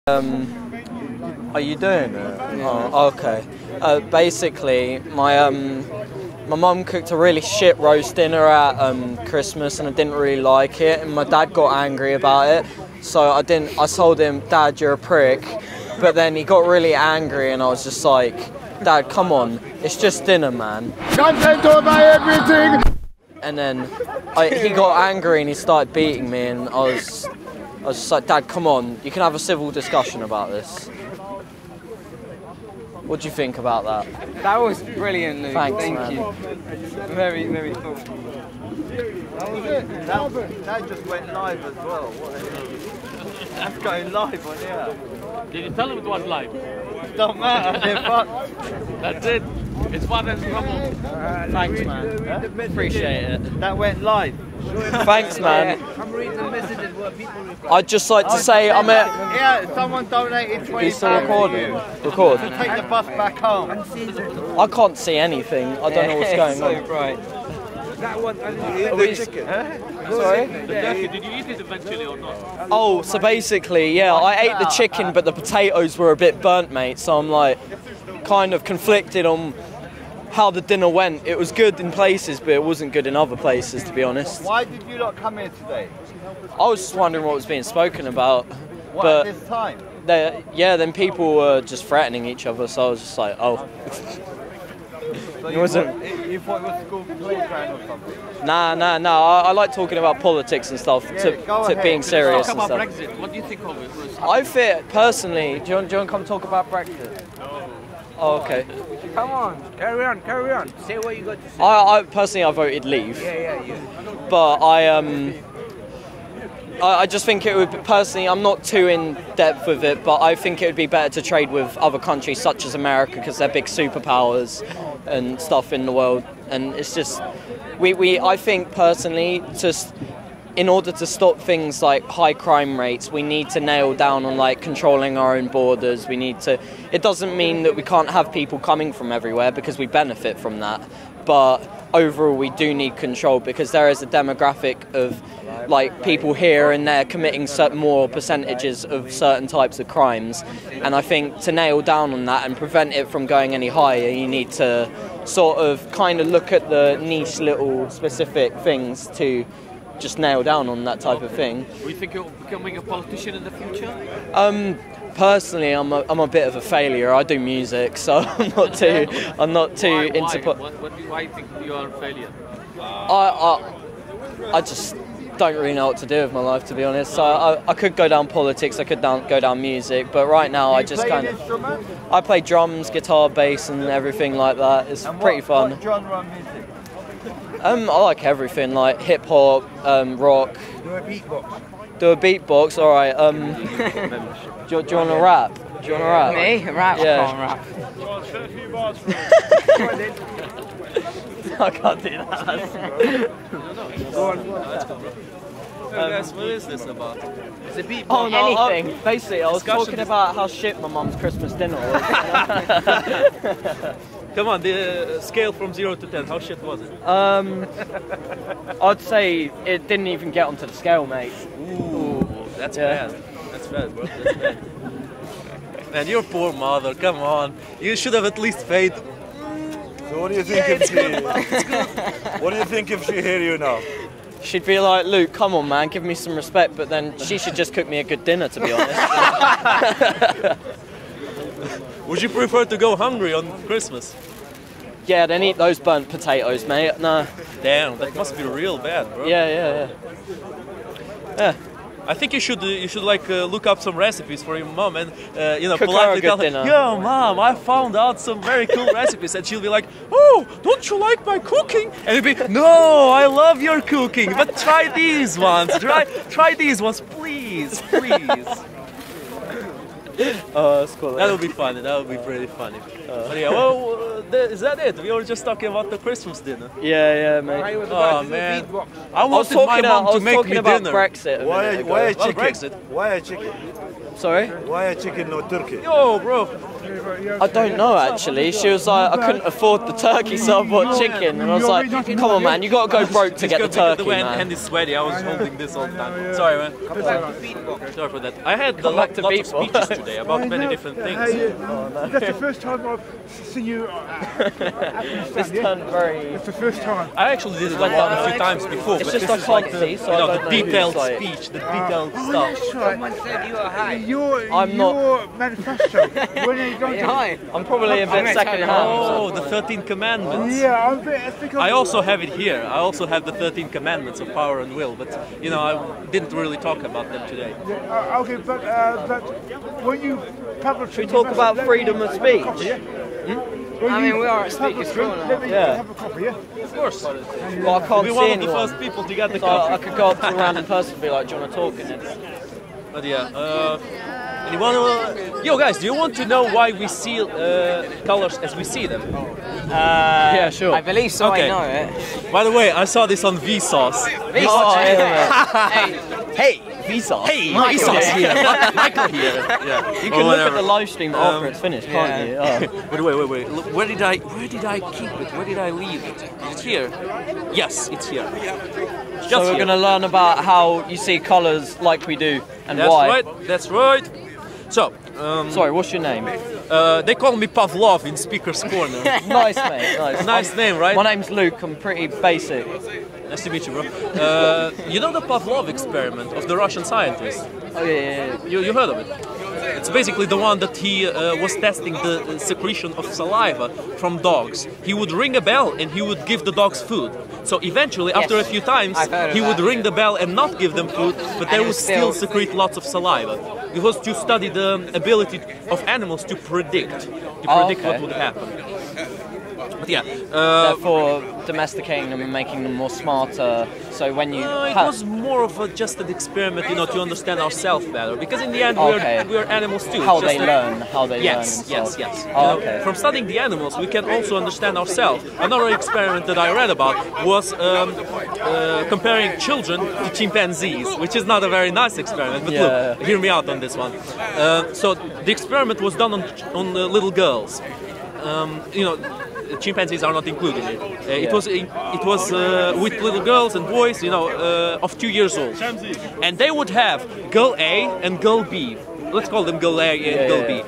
Are you doing it? Yeah. Oh, okay. Basically, my mum cooked a really shit roast dinner at Christmas, and I didn't really like it. And my dad got angry about it, so I told him, "Dad, you're a prick." But then he got really angry, and I was just like, "Dad, come on, it's just dinner, man." Content over everything. And then he got angry and he started beating me, and I was just like, "Dad, come on, you can have a civil discussion about this." What do you think about that? That was brilliant, Luke. Thanks, Thank man. you. Very, very thoughtful. That was it. That just went live as well. That's going live on here. Did you tell him it was live? Don't matter, they're fucked. That's it. It's fun and trouble. Thanks, man. Appreciate it. That went live. Thanks, man. I'm reading the messages what people request. I'd just like to say I'm at... Yeah, someone donated 20 He's still recording. Record. to take the bus back home. I can't see anything. I don't know what's going so on. bright. That one, Chicken. Sorry? Did you eat it eventually or not? Oh, so basically, yeah, I ate the chicken, but the potatoes were a bit burnt, mate. So I'm like, kind of conflicted on how the dinner went. It was good in places, but it wasn't good in other places, to be honest. Why did you not come here today? I was just wondering what was being spoken about. What, But at this time? then people were just threatening each other, so I was just like, oh. So It wasn't. You thought it was school playground or something? Nah. I like talking about politics and stuff, Go to ahead. being serious Talk and about stuff. Brexit. What do you think of it? I fit personally. Do you want to come talk about Brexit? Oh, okay. come on, carry on. Say what you got to say. I personally, I voted leave. Yeah. But I just think it would be, personally, I'm not too in depth with it, but I think it would be better to trade with other countries such as America, because they're big superpowers and stuff in the world. And it's just, I think personally, just in order to stop things like high crime rates, we need to nail down on like controlling our own borders. It doesn't mean that we can't have people coming from everywhere, because we benefit from that. But overall, we do need control, because there is a demographic of like people here and there committing certain more percentages of certain types of crimes. And I think to nail down on that and prevent it from going any higher, you need to sort of kind of look at the niche little specific things to just nail down on that type of thing. Do you think you're becoming a politician in the future? Personally, I'm a bit of a failure. I do music, so I'm not too into. Why do you think you are a failure? I just don't really know what to do with my life, to be honest. So I could go down politics, I could go down music, but right now I just kind of... I play drums, guitar, bass and everything like that. It's pretty fun. What genre of music? I like everything, like hip hop, rock. Do a beatbox, alright. Do you want to rap? Do you want to rap? Me? Rap? Yeah. I can't rap. I can't do that. Go on. Guys, what is this about? It's a beat. Oh no! Anything. Basically, I was talking about how shit my mum's Christmas dinner was. Come on, the scale from 0 to 10, how shit was it? I'd say it didn't even get onto the scale, mate. Ooh, that's bad. That's bad, bro. That's bad. Man, your poor mother, come on. You should have at least paid. So what do you think if she? What do you think if she hear you now? She'd be like, "Luke, come on, man, give me some respect." But then she should just cook me a good dinner, to be honest. Would you prefer to go hungry on Christmas? Yeah, then eat those burnt potatoes, mate. No. Damn, that must be real bad, bro. Yeah. I think you should like look up some recipes for your mom and Cook politely her a tell good her, dinner. "Yo, mom, I found out some very cool recipes," and she'll be like, "Oh, don't you like my cooking?" And you'll be, "No, I love your cooking, but try these ones. Try these ones, please." Oh, that's cool. That would be funny. That would be pretty funny. But yeah, well, is that it? We were just talking about the Christmas dinner. Yeah, mate. Oh man, I I was wanted my mom to make me talking about dinner. Brexit. Why a chicken? Brexit. Why a chicken? Sorry? Why a chicken, no turkey? Yo, bro. I don't know actually. She was like, I couldn't afford the turkey, so I bought chicken. And I was like, come on, man, you got to go broke to get the turkey, man. And it's sweaty. I was holding this all the time. Sorry, man. Sorry for that. I had Come back to lots of people. speeches today about many different things. That's the first time I've seen you. This turned very. It's the first time. I actually did it like that a few times before. It's but just this I is like can't the, see, so you know, I the don't know detailed who's like- speech, the detailed stuff. Someone said you are high. I'm not- Your manifesto. When are you going to? High. I'm probably a bit second hand. Oh, the 13 Commandments. Yeah, I'm a bit. I think I also have it here. I also have the 13 Commandments of power and will, but you know, I didn't really talk about them today. Okay, but when you Pavlov, Should we talk about freedom of speech? I mean, we are at Speaker's Corner. Yeah. Have a coffee, yeah? Of course. Well, I can't Be see one of the anyone. first people to get the So I coffee. could go up to a random person and be like, do you want to talk in it? But yeah, anyone? Yo, guys, do you want to know why we see colors as we see them? Yeah, sure. I believe so, Okay. I know it. By the way, I saw this on Vsauce. Hey, Visa. Hey, Vsauce here. Michael here. Yeah. You can look at the live stream after it's finished, can't yeah. you? Oh. Wait. Look, where did I keep it? Where did I leave it? Is it here? Yes, it's here. Just So we're here. going to learn about how you see colours like we do and That's why. right. That's right. So, Sorry, what's your name? they call me Pavlov in Speaker's Corner. Nice, mate. Nice. Nice name, right? My name's Luke. I'm pretty basic. Nice to meet you, bro. You know the Pavlov experiment of the Russian scientist? Oh yeah. You heard of it? It's basically the one that he was testing the secretion of saliva from dogs. He would ring a bell and he would give the dogs food. So eventually, after a few times, I've heard of he would that, ring the bell and not give them food, but they it would was still still- secrete lots of saliva. It was to study the ability of animals to predict okay. what would happen. But yeah, Therefore, domesticating them and making them more smarter. So when you it was more of just an experiment, you know, to understand ourselves better. Because in the end, Okay. we're animals too. how It's they just learn, how they Yes. learn. You Oh, know, okay. from studying the animals, we can also understand ourselves. Another experiment that I read about was comparing children to chimpanzees, which is not a very nice experiment. But Yeah. look, hear me out on this one. So the experiment was done on little girls. You know, chimpanzees are not included in it. It was with little girls and boys, you know, of 2 years old, and they would have girl A and girl B. Let's call them girl A and girl B,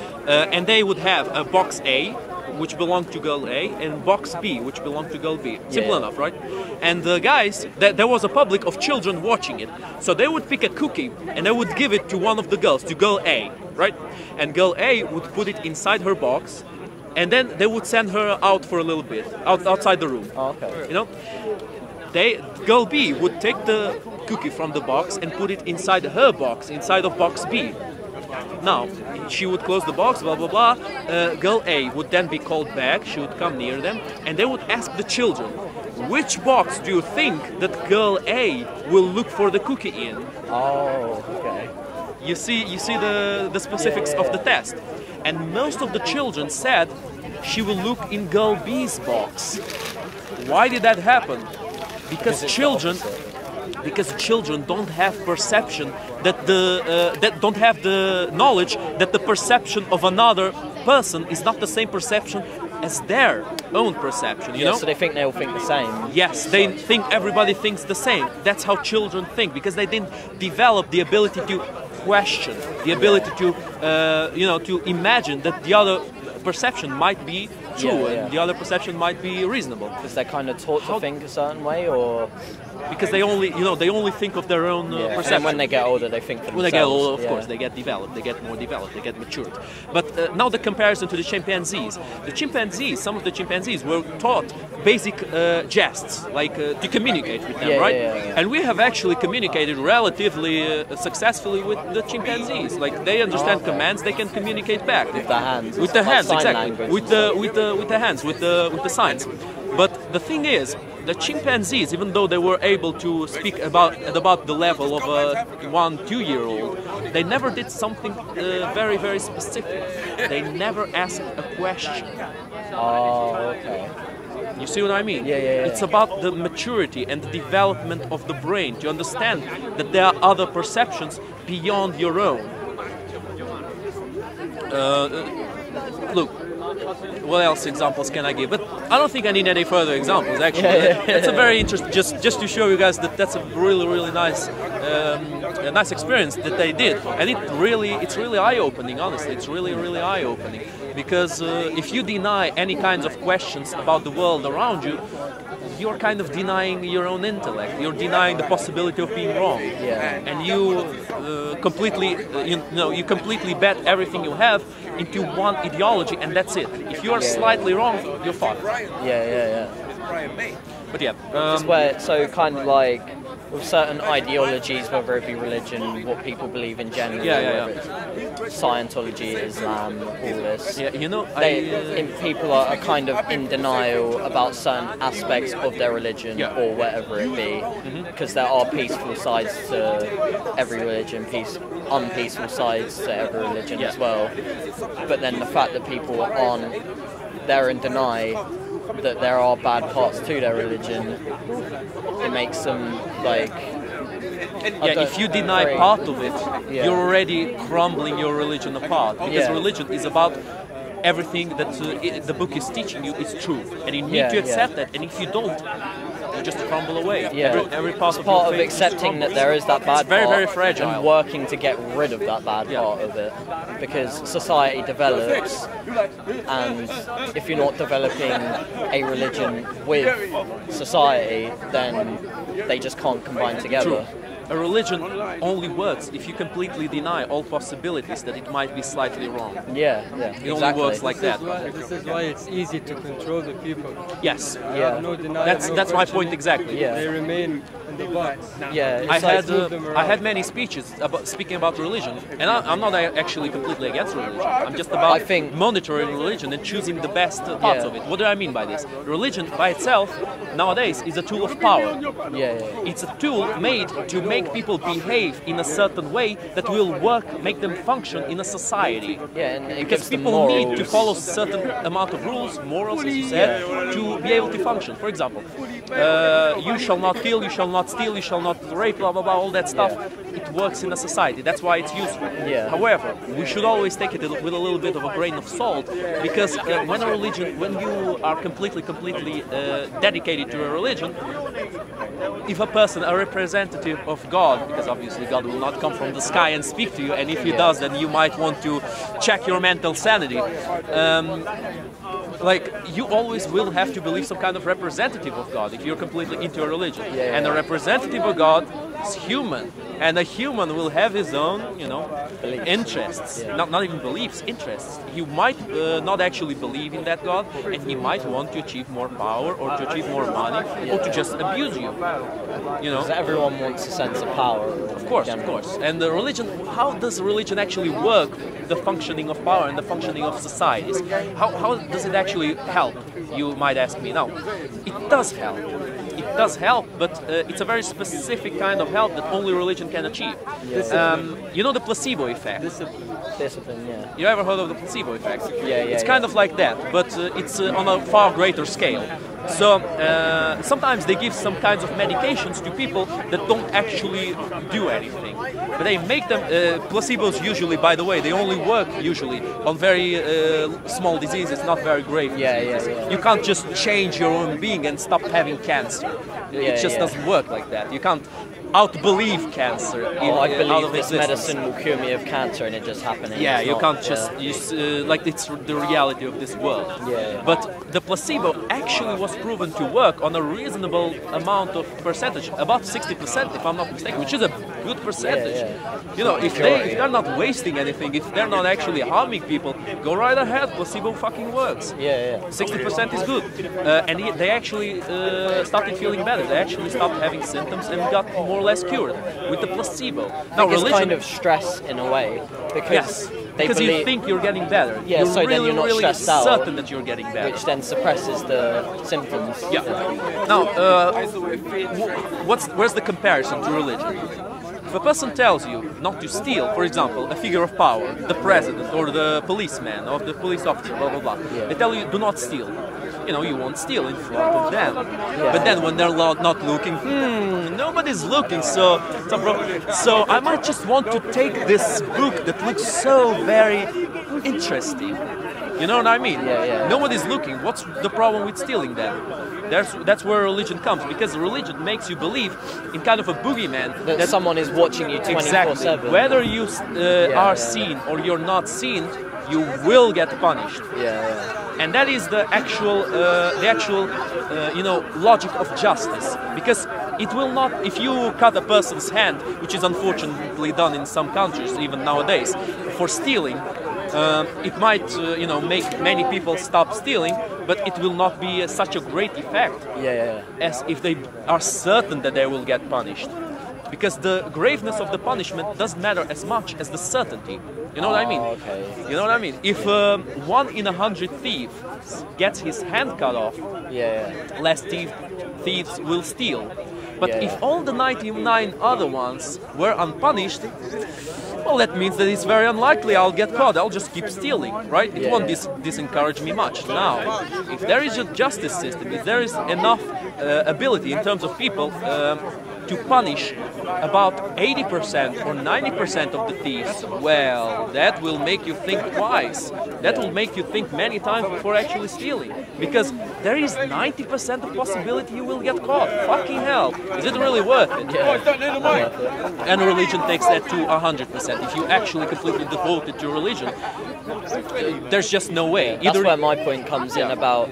and they would have a box A, which belonged to girl A, and box B, which belonged to girl B. Simple Yeah. enough, right? And the guys, there was a public of children watching it, so they would pick a cookie and they would give it to one of the girls, to girl A, right? And girl A would put it inside her box. And then they would send her out for a little bit, outside the room. Oh, okay. You know, girl B would take the cookie from the box and put it inside her box, inside of box B. Now, she would close the box, blah blah blah. Girl A would then be called back. She would come near them, and they would ask the children, "Which box do you think that girl A will look for the cookie in?" Oh, okay. You see the specifics of the test. And most of the children said she will look in girl B's box. Why did that happen? Because children don't have perception that don't have the knowledge that the perception of another person is not the same perception as their own perception, you know? So they think they all think the same. Yes, they think everybody thinks the same. That's how children think, because they didn't develop the ability to question, the ability to, you know, to imagine that the other perception might be true and the other perception might be reasonable. Because they're kind of taught to think a certain way, or Because they only think of their own and perception. when they get older, they think for When themselves. they get older, of Yeah. course, they get developed, they get more developed, they get matured. But now the comparison to the chimpanzees. Some of the chimpanzees were taught basic gests, like to communicate with them, right? Yeah. And we have actually communicated relatively successfully with the chimpanzees. Like they understand commands, they can communicate back. With their hands. With the Like hands, sign exactly. language. With the hands, with the signs. But the thing is, the chimpanzees, even though they were able to speak at about the level of a 1-2-year-old, they never did something very, very specific. They never asked a question. Oh, okay. You see what I mean? Yeah. It's about the maturity and the development of the brain to understand that there are other perceptions beyond your own. Look, what else examples can I give? But I don't think I need any further examples. Actually, it's a very interesting. Just to show you guys that that's a really nice, a nice experience that they did, and it's really eye-opening. Honestly, it's really eye-opening because if you deny any kinds of questions about the world around you, you're kind of denying your own intellect. You're denying the possibility of being wrong, and you completely, you completely bet everything you have into one ideology, and that's it. If you are slightly wrong, you're fucked. Yeah. But yeah, It's where, so kind of like with certain ideologies, whether it be religion, what people believe in general, whether it's Scientology, Islam, all this. yeah, you know, People are kind of in denial about certain aspects of their religion or whatever it be, because there are peaceful sides to every religion, unpeaceful sides to every religion as well. But then the fact that people they're in denial that there are bad parts to their religion, it makes them like... if you deny part of it, you're already crumbling your religion apart. Because religion is about everything that the book is teaching you is true, and you need to accept that. And if you don't, you just crumble away. Every part of accepting that there is that bad part, very fragile, and working to get rid of that bad part of it, because society develops, and if you're not developing a religion with society, then they just can't combine together. True. A religion only works if you completely deny all possibilities that it might be slightly wrong. It only works like that. This is why it's easy to control the people. Yes. No denial, That's my point exactly. They remain in the box. I had many speeches speaking about religion, and I'm not actually completely against religion. I'm just about monitoring religion and choosing the best parts of it. What do I mean by this? Religion by itself nowadays is a tool of power. It's a tool made to make people behave in a certain way that will make them function in a society. Because people need to follow a certain amount of rules, morals, as you said, to be able to function. For example, you shall not kill, you shall not steal, you shall not rape, blah blah blah, all that stuff. It works in a society. That's why it's useful. However, we should always take it with a little bit of a grain of salt, because when you are completely dedicated to a religion, if a person, a representative of God, because obviously God will not come from the sky and speak to you, and if he does, then you might want to check your mental sanity. Like, you always will have to believe some kind of representative of God if you're completely into a religion. And a representative of God is human, and a human will have his own, interests. Not even beliefs, interests. He might not actually believe in that God, and he might want to achieve more power, or to achieve more money, or to just abuse you. Because everyone wants a sense of power. Of course. And the religion, how does religion actually work the functioning of power and the functioning of societies? How does it actually help? You might ask me. Now, it does help. It does help, but it's a very specific kind of help that only religion can achieve. You know the placebo effect? Discipline, You ever heard of the placebo effect? It's kind of like that, but it's on a far greater scale. So sometimes they give some kinds of medications to people that don't actually do anything, but they make them placebos. Usually, by the way, they only work usually on very small diseases, not very grave diseases. You can't just change your own being and stop having cancer. It just doesn't work like that. You can't outbelieve cancer. I believe this medicine will cure me of cancer, and it just happened. You can't just use like it's the reality of this world. But the placebo actually was proven to work on a reasonable amount of percentage, about 60%, if I'm not mistaken, which is a good percentage. If they're not wasting anything, if they're not actually harming people, go right ahead. Placebo fucking works. 60% is good, and they actually started feeling better. They actually stopped having symptoms and got more or less cured with the placebo. Now, religion, it's kind of stress in a way, because you think you're getting better. You're so then you're not stressed out, certain that you're getting better, which then suppresses the symptoms. Now, where's the comparison to religion? If a person tells you not to steal, for example, a figure of power, the president or the policeman or the police officer, blah blah blah, they tell you do not steal. you won't steal in front of them. But then when they're not looking, nobody's looking, so I might just want to take this book that looks so very interesting. You know what I mean? Nobody's looking. What's the problem with stealing then? That's where religion comes, because religion makes you believe in kind of a boogeyman that someone is watching you 24/7. Exactly. Whether you are seen or you're not seen, you will get punished. And that is the actual logic of justice, because it will not, if you cut a person's hand, which is unfortunately done in some countries even nowadays, for stealing, it might make many people stop stealing, but it will not be such a great effect as if they are certain that they will get punished. Because the graveness of the punishment doesn't matter as much as the certainty. You know what I mean? You know what I mean? If 1 in 100 thieves gets his hand cut off, less thieves will steal. But if all the 99 other ones were unpunished, well, that means that it's very unlikely I'll get caught. I'll just keep stealing, right? It won't disencourage me much. Now, if there is a justice system, if there is enough ability in terms of people to punish about 80% or 90% of the thieves, well, that will make you think twice. That will make you think many times before actually stealing. Because there is 90% of possibility you will get caught. Fucking hell. Is it really worth it? And religion takes that to 100%. If you actually completely devote it to religion, there's just no way. That's where my point comes in about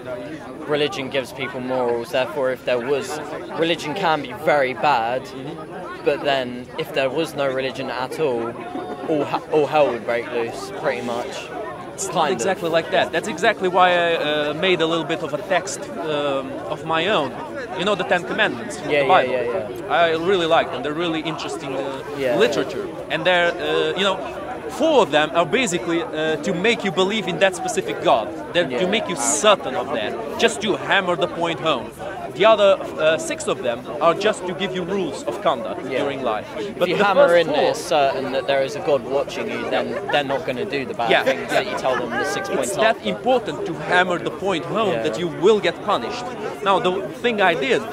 religion gives people morals. Therefore, if there was, religion can be very bad, but then if there was no religion at all hell would break loose, pretty much. It's not exactly like that. That's exactly why I made a little bit of a text of my own. You know, the Ten Commandments from the Bible. I really like them. They're really interesting literature, and they're 4 of them are basically to make you believe in that specific God. They're to make you certain of that, just to hammer the point home. The other 6 of them are just to give you rules of conduct during life. But if you hammer in there, certain that there is a God watching you, then they're not going to do the bad things that you tell them the 6 points. It's that important to hammer the point home that you will get punished. Now, the thing I did,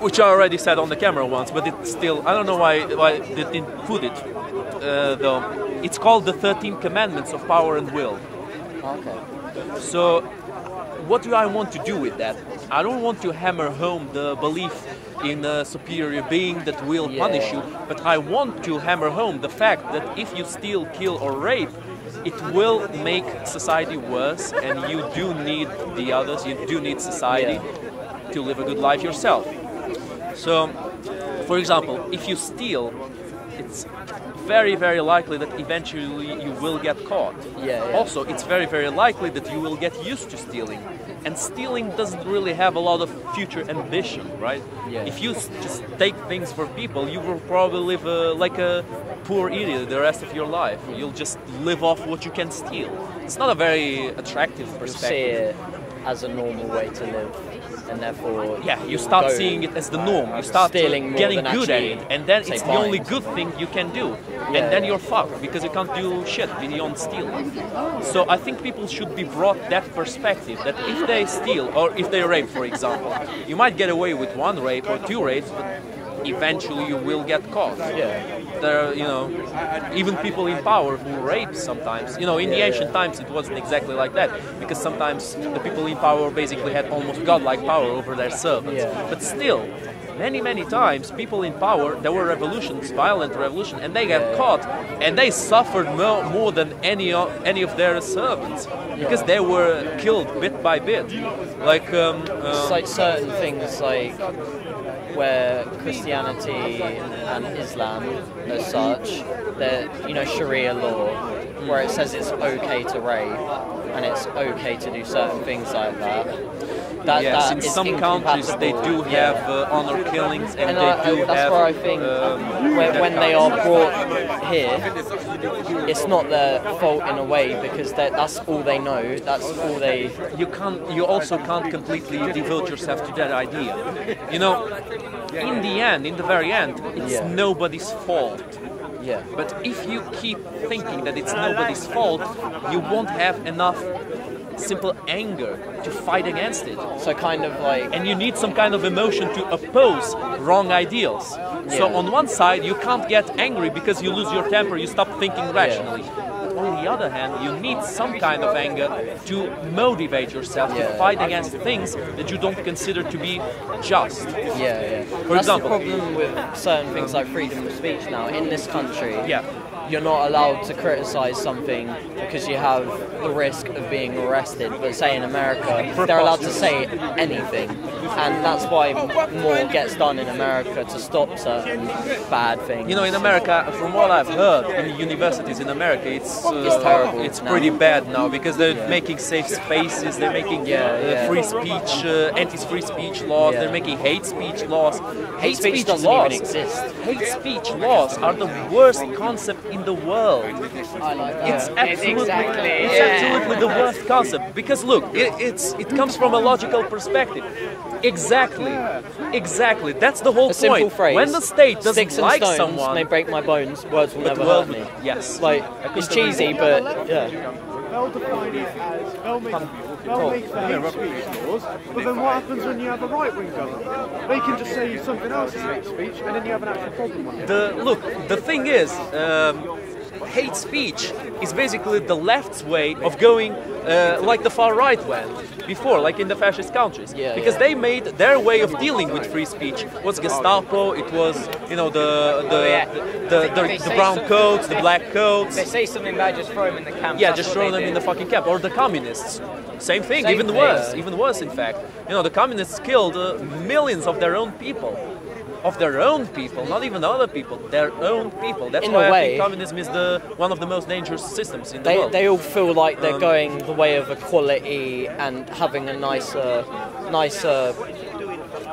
which I already said on the camera once, but it's still, I don't know why they didn't put it, though. It's called the 13 Commandments of Power and Will. So, what do I want to do with that? I don't want to hammer home the belief in a superior being that will punish you, but I want to hammer home the fact that if you steal, kill or rape, it will make society worse, and you do need the others, you do need society to live a good life yourself. So, for example, if you steal, it's very, very likely that eventually you will get caught. Also, it's very, very likely that you will get used to stealing. And stealing doesn't really have a lot of future ambition, right? If you just take things for people, you will probably live like a poor idiot the rest of your life. You'll just live off what you can steal. It's not a very attractive perspective. You see it as a normal way to live. And therefore, you start seeing it as the norm. You start getting good at it, and then it's the only good thing you can do. And then you're fucked because you can't do shit beyond stealing. So I think people should be brought that perspective that if they steal or if they rape, for example, you might get away with 1 rape or 2 rapes, but eventually you will get caught. There are, even people in power who rape sometimes. In the ancient times it wasn't exactly like that, because sometimes the people in power basically had almost godlike power over their servants. But still, many, many times people in power, there were revolutions, violent revolution, and they got caught, and they suffered more than any of their servants, because they were killed bit by bit. It's like certain things like where Christianity and Islam as such, Sharia law, where it says it's okay to rape and it's okay to do certain things like that. That in some countries they do have honor killings, and they do that's have. Where I think when they are brought here, it's not their fault in a way, because that's all they know. That's all they. You also can't completely devote yourself to that idea. In the very end, it's nobody's fault. But if you keep thinking that it's nobody's fault, you won't have enough simple anger to fight against it. So kind of like... And you need some kind of emotion to oppose wrong ideals. So on one side, you can't get angry because you lose your temper, you stop thinking rationally. On the other hand, you need some kind of anger to motivate yourself to fight against things that you don't consider to be just. For That's example, the problem with certain things like freedom of speech now in this country. Yeah. You're not allowed to criticize something because you have the risk of being arrested. But say in America, they're allowed to say anything. And that's why more gets done in America to stop certain bad things. You know, in America, from what I've heard, in universities in America, it's terrible. It's pretty bad now because they're making safe spaces, they're making free speech, anti-free speech laws, they're making hate speech laws. Hate speech doesn't even exist. Hate speech laws are the worst concept in the world. I like that. It's absolutely the worst concept because look, it comes from a logical perspective. Exactly. That's the whole a simple point. Phrase. When the state doesn't Sticks and like stones someone, may break my bones. Words will never well, hurt me. yes, Like it's cheesy, but They'll define it as they'll make the hate speech laws, but then what happens when you have a right-wing government? They can just say something else is hate speech, and then you have an actual problem with it. The thing is, hate speech is basically the left's way of going like the far right went before, like in the fascist countries, because they made their way of dealing with free speech was Gestapo. It was, you know, the brown coats, the black coats. They say something bad, just throw them in the camp. Yeah, just throw them in the fucking camp. Or the communists. Same thing, even worse. Even worse, in fact. You know, the communists killed millions of their own people. Of their own people, not even other people, their own people. That's why I think communism is one of the most dangerous systems in the world. They all feel like they're going the way of equality and having a nicer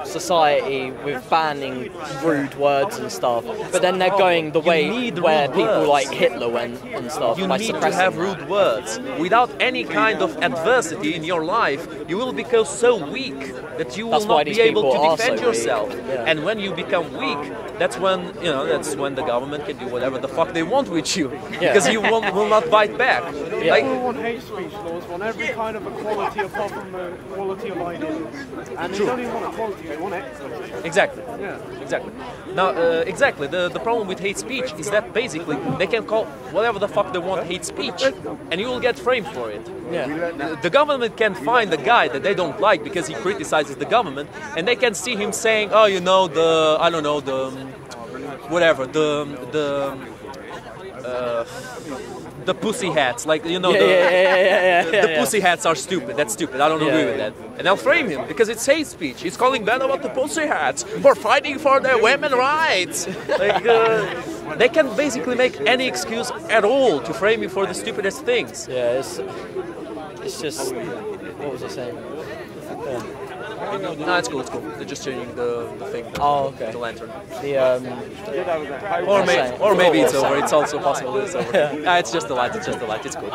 society with banning rude words and stuff. But then they're going the way where people like Hitler went and stuff. You need to have rude words. Without any kind of adversity in your life, you will become so weak that you will not be able to defend yourself. And when you become weak, that's when the government can do whatever the fuck they want with you, because you will not fight back. Like, people want hate speech laws, want every kind of equality apart from the quality of ideas, and they don't even want equality; they want excellence. Exactly. Exactly. Now, exactly. The problem with hate speech is that basically they can call whatever the fuck they want hate speech, and you will get framed for it. The government can find a guy that they don't like because he criticizes the government, and they can see him saying, "Oh, you know, the pussy hats, like, you know, the pussy hats are stupid. That's stupid. I don't agree with that." And they'll frame him because it's hate speech. He's calling bad about the pussy hats for fighting for their women's rights. Like, they can basically make any excuse at all to frame him for the stupidest things. Yeah, it's just, what was I saying? No, it's cool. They're just changing the thing. The lantern. Or maybe it's over. It's also possible it's over. It's just the light. It's cool.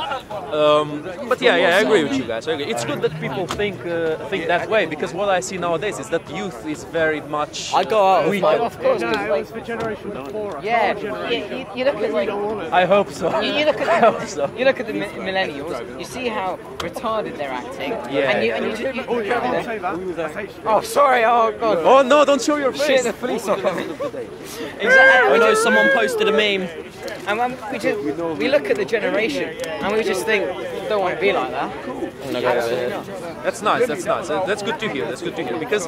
But yeah, I agree with you guys. I agree. It's good that people think that way, because what I see nowadays is that youth is very much. I go out with of course. No, it was the generation before us. You look at like. I hope so. You look at you look at the millennials. You see how retarded they're acting. And you can't say that. Oh, sorry. Oh, God. Oh, no, don't show your face. Shit, the police are coming. Exactly. I know someone posted a meme. And we look at the generation and we just think, don't want to be like that. That's nice. That's good to hear. Because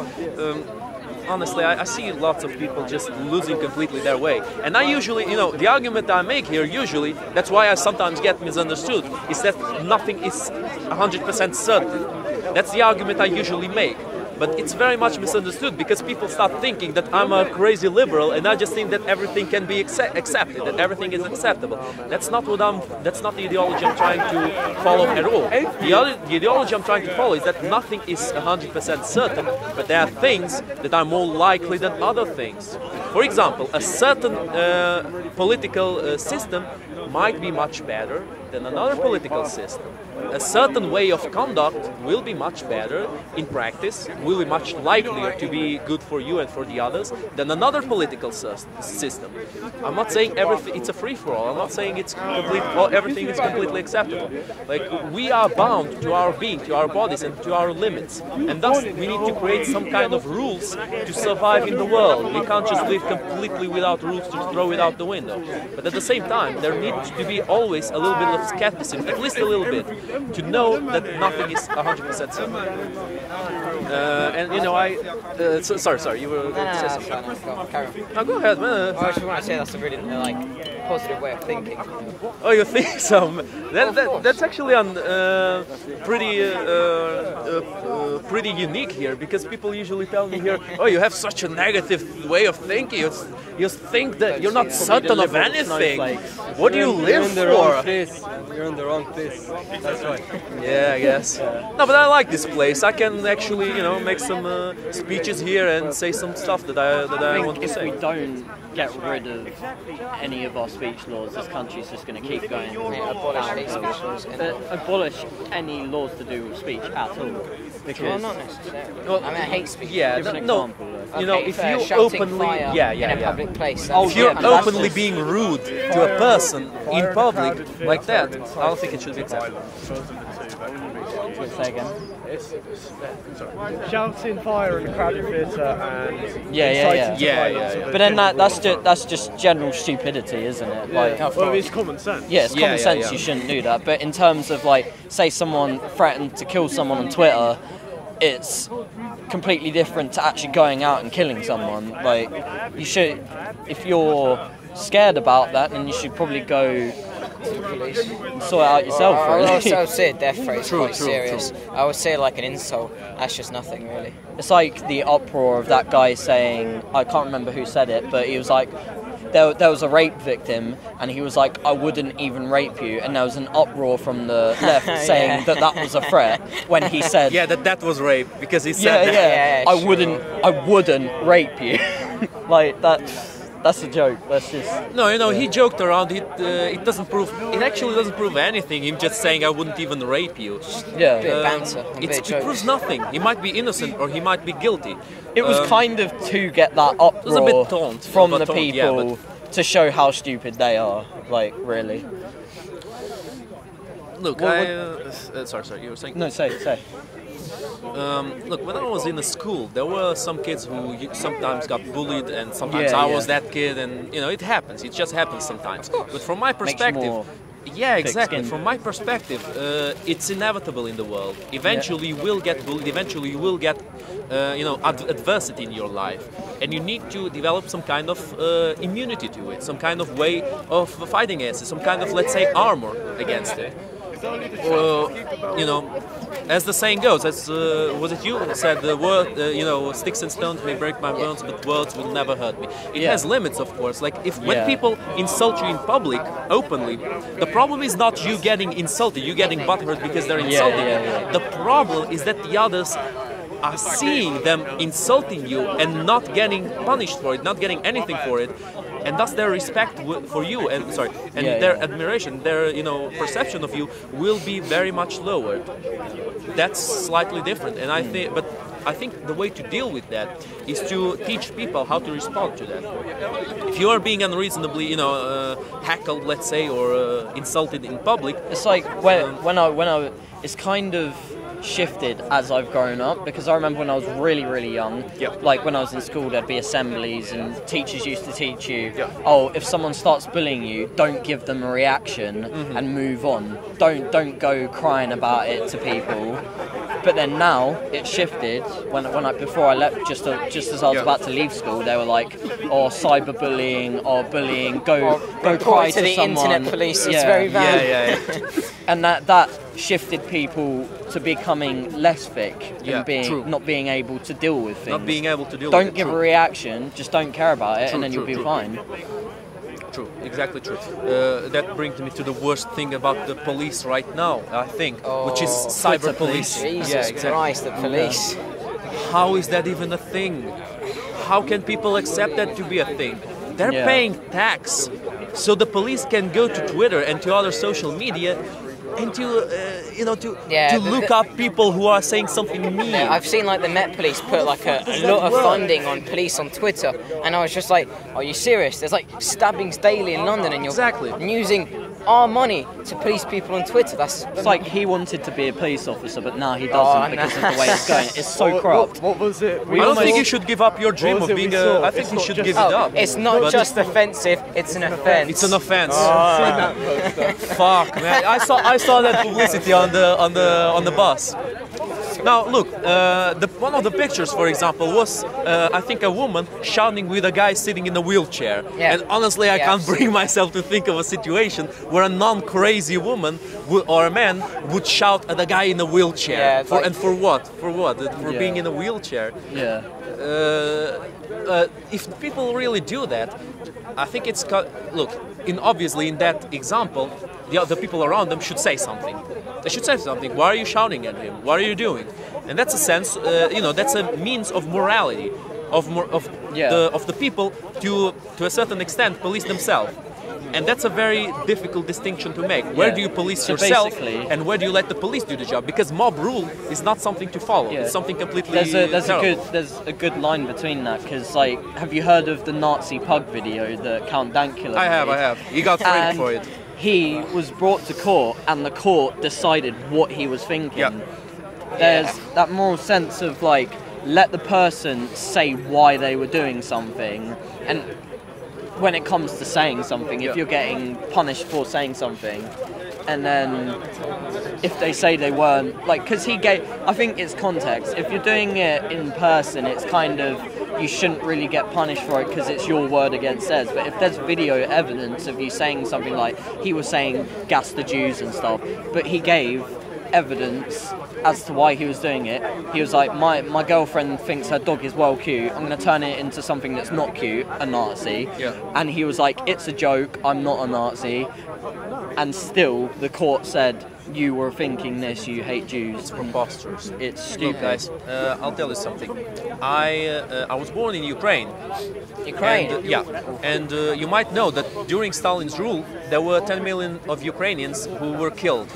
honestly, I see lots of people just losing completely their way. And I usually, the argument I make here, usually, that's why I sometimes get misunderstood, is that nothing is 100% certain. That's the argument I usually make. But it's very much misunderstood because people start thinking that I'm a crazy liberal and I just think that everything can be accepted, that everything is acceptable. That's not the ideology I'm trying to follow at all. The ideology I'm trying to follow is that nothing is 100% certain, but there are things that are more likely than other things. For example, a certain political system might be much better than another political system. A certain way of conduct will be much better in practice, will be much likelier to be good for you and for the others than another political system. I'm not saying everything it's a free-for-all. I'm not saying it's complete, or everything is completely acceptable. Like, we are bound to our being, to our bodies, and to our limits, and thus we need to create some kind of rules to survive in the world. We can't just live completely without rules to throw it out the window. But at the same time, there needs to be always a little bit of skepticism, at least a little bit, to know that nothing is 100% certain. And you know, sorry, you were going to say something. Carry on. No, go ahead, man. I just want to say that's a really positive way of thinking. Oh, you think so? That's actually pretty unique here, because people usually tell me here, oh, you have such a negative way of thinking. You think that you're not certain of anything. What do you live for? You're in the wrong place. That's right. Yeah, I guess. No, but I like this place. I can actually, you know, make some speeches here and say some stuff that I want to say. If we don't get rid of any of our speech laws, this country's just going to keep going. Abolish hate speech laws. Abolish any laws to do with speech at all. Because Well, not necessarily. I mean, I hate speech. Yeah, Give an no. example, You know, Okay, if fair. you Shouting openly, fire in a public place. if you're but that's openly just- being rude to a person in public like that, I don't think it should be accepted. say again. Shouting fire in a crowded theatre and Yeah. Yeah. But then that's just general stupidity, isn't it? Like, well, it's common sense. yeah, it's common sense. yeah. You shouldn't do that. But in terms of like, say someone threatened to kill someone on Twitter, it's completely different to actually going out and killing someone. Like, you should, if you're scared about that, then you should probably go and sort it out yourself. I would Really. also say a death threat is quite serious. I would say like an insult. That's just nothing really. It's like the uproar of that guy saying, I can't remember who said it, but he was like, there was a rape victim, and he was like, I wouldn't even rape you, and there was an uproar from the left saying that was a threat when he said, Yeah, that was rape, because he said that. Yeah, I sure. wouldn't rape you. Like, that's a joke. That's just... No, you know, he joked around. It doesn't prove. It actually doesn't prove anything. Him just saying I wouldn't even rape you. Yeah. Bit of banter, a bit of It joke. proves nothing. He might be innocent or he might be guilty. It was kind of to get that uproar was a bit taunt, from but the taunt, people yeah, to show how stupid they are. Like, really. Look, sorry, you were saying. No, say. Look, when I was in a school, there were some kids who sometimes got bullied, and sometimes Yeah, I was yeah. that kid, and you know, it happens. It just happens sometimes. But from my Makes you perspective, more yeah, exactly. thick-skinned. From my perspective, it's inevitable in the world. Eventually, you will get bullied. Eventually, you will get, adversity in your life, and you need to develop some kind of immunity to it, some kind of way of fighting against it, some kind of, let's say, armor against it. You know, as the saying goes, was it you who said the word, sticks and stones may break my bones, but words will never hurt me. It has limits, of course. Like, when people insult you in public, openly, the problem is not you getting insulted, you getting butthurt because they're insulting you. The problem is that the others are seeing them insulting you and not getting punished for it, not getting anything for it. And thus their respect for you and their admiration, their perception of you will be very much lowered. That's slightly different, and I think the way to deal with that is to teach people how to respond to that. If you are being unreasonably, heckled, let's say, or insulted in public, It's like when I it's kind of shifted as I've grown up, because I remember when I was really, really young, like when I was in school, there'd be assemblies and teachers used to teach you, oh, if someone starts bullying you, don't give them a reaction and move on. Don't go crying about it to people. But then now it's shifted. Before I left, just as I was about to leave school, they were like, "Oh, cyberbullying or bullying, go cry to the someone." internet police. It's very bad. And that shifted people to becoming less thick and true. not being able to deal with things. not being able to deal Don't with it. give True. a reaction, just don't care about it, and then you'll be true. fine. True, exactly true. That brings me to the worst thing about the police right now, I think, which is cyber police. Jesus Christ, the police. How is that even a thing? How can people accept that to be a thing? They're paying tax so the police can go to Twitter and to other social media and to look up people who are saying something mean. Yeah, I've seen like the Met Police put like a lot of funding on police on Twitter, and I was just like, are you serious? There's like stabbings daily in London, and you're using our money to police people on Twitter. It's like he wanted to be a police officer, but now he doesn't because of the way it's going. It's so corrupt. What was it? I don't think you should give up your dream of being a... I think you should give it up. It's not just offensive, it's an offence. It's an offence. Fuck, man. I saw that publicity on the bus. Now look, one of the pictures, for example, was I think a woman shouting with a guy sitting in a wheelchair. Yeah. And honestly, I can't bring myself to think of a situation where a non-crazy woman or a man would shout at a guy in a wheelchair. Yeah, and for what? For what? For being in a wheelchair? Yeah. If people really do that, I think it's look. Obviously, in that example, the people around them should say something. They should say something. Why are you shouting at him? What are you doing? And that's a sense, that's a means of morality, of the people to a certain extent police themselves. And that's a very difficult distinction to make. Where do you police yourself, and where do you let the police do the job? Because mob rule is not something to follow. It's something completely there's a good line between that, because like, have you heard of the Nazi pug video that Count Dankula made? I have. He got framed for it. He was brought to court, and the court decided what he was thinking. Yeah. There's that moral sense of like, let the person say why they were doing something, and when it comes to saying something, if you're getting punished for saying something, and then if they say they weren't, like, because I think it's context. If you're doing it in person, it's kind of, you shouldn't really get punished for it because it's your word against theirs. But if there's video evidence of you saying something like, he was saying gas the Jews and stuff, but he gave evidence as to why he was doing it. He was like, my girlfriend thinks her dog is well cute, I'm going to turn it into something that's not cute, a Nazi. Yeah. And he was like, it's a joke, I'm not a Nazi. And still the court said, you were thinking this, you hate Jews. It's preposterous. It's stupid. Look, guys, I'll tell you something. I was born in Ukraine. And you might know that during Stalin's rule, there were 10 million of Ukrainians who were killed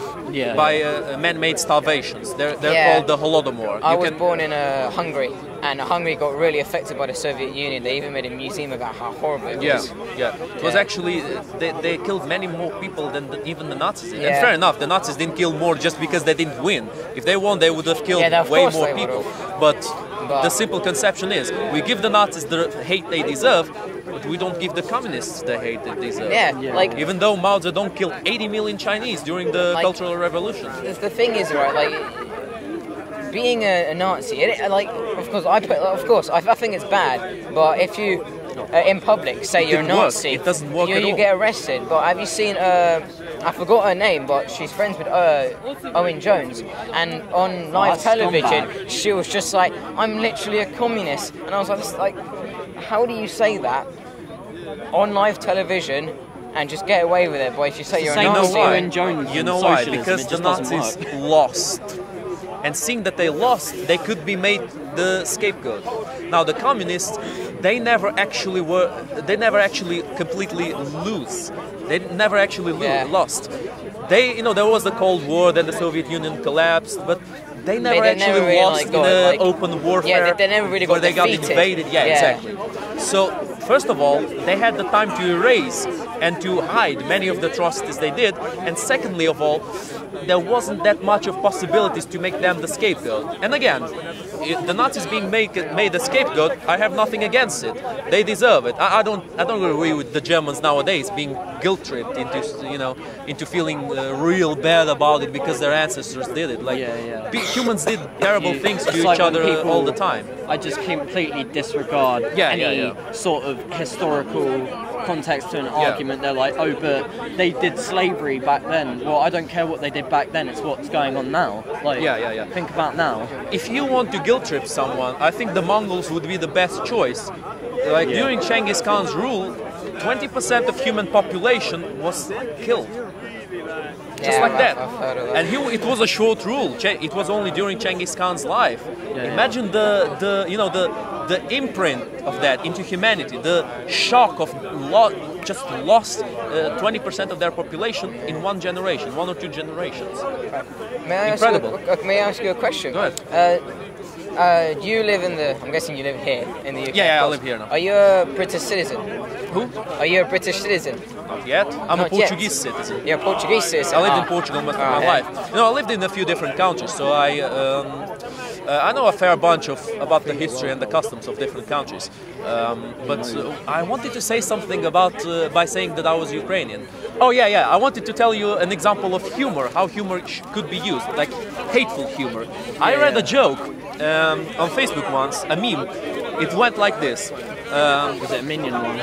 by man-made starvations. They're called the Holodomor. I was born in Hungary, and Hungary got really affected by the Soviet Union. They even made a museum about how horrible it was. It was actually, they killed many more people than even the Nazis did. And fair enough, the Nazis didn't kill more just because they didn't win. If they won, they would have killed way more people. But the simple conception is, we give the Nazis the hate they deserve, but we don't give the communists the hate they deserve. Like, even though Mao Zedong killed 80 million Chinese during the Cultural Revolution. The thing is, right, like, being a Nazi, of course, I think it's bad, but if you, in public, say you're a Nazi, it doesn't work at all. You get arrested. But have you seen, I forgot her name, but she's friends with Owen Jones, and on live television, she was just like, I'm literally a communist, and I was like, how do you say that on live television and just get away with it? But if you say you're a Nazi, you know why? Because the Nazis lost. And seeing that they lost, they could be made the scapegoat. Now the communists, they never actually completely lose. They never actually lost. There was the Cold War, then the Soviet Union collapsed, but they never really lost in an open warfare. They never really got defeated. Got invaded. Exactly. So first of all, they had the time to erase and to hide many of the atrocities they did, and secondly of all, there wasn't that much of possibilities to make them the scapegoat. And again, the Nazis being made a scapegoat, I have nothing against it. They deserve it. I don't agree with the Germans nowadays being guilt-tripped into feeling real bad about it because their ancestors did it. Like humans did terrible things to each other all the time. I just completely disregard any sort of historical context to an argument. They're like, oh, but they did slavery back then. Well, I don't care what they did back then, it's what's going on now. Like, think about now. If you want to guilt trip someone, I think the Mongols would be the best choice. Like during Genghis Khan's rule, 20% of human population was killed. Just like that. And it was a short rule. It was only during Genghis Khan's life. Imagine the imprint of that into humanity, the shock of just lost 20% of their population in one generation, 1 or 2 generations. Incredible. May I ask you a question? Go ahead. Do you live in the? I'm guessing you live here in the UK. Yeah, I live here now. Are you a British citizen? Who? Are you a British citizen? Not yet. I'm a Not yet. Portuguese citizen. You're a Portuguese citizen. I lived in Portugal most of my life. You know, I lived in a few different countries, so I know a fair bunch about the history and the customs of different countries. But I wanted to say something about by saying that I was Ukrainian. Oh yeah. I wanted to tell you an example of humor, how humor could be used, like hateful humor. I read a joke on Facebook once, a meme. It went like this. Was it a minion one?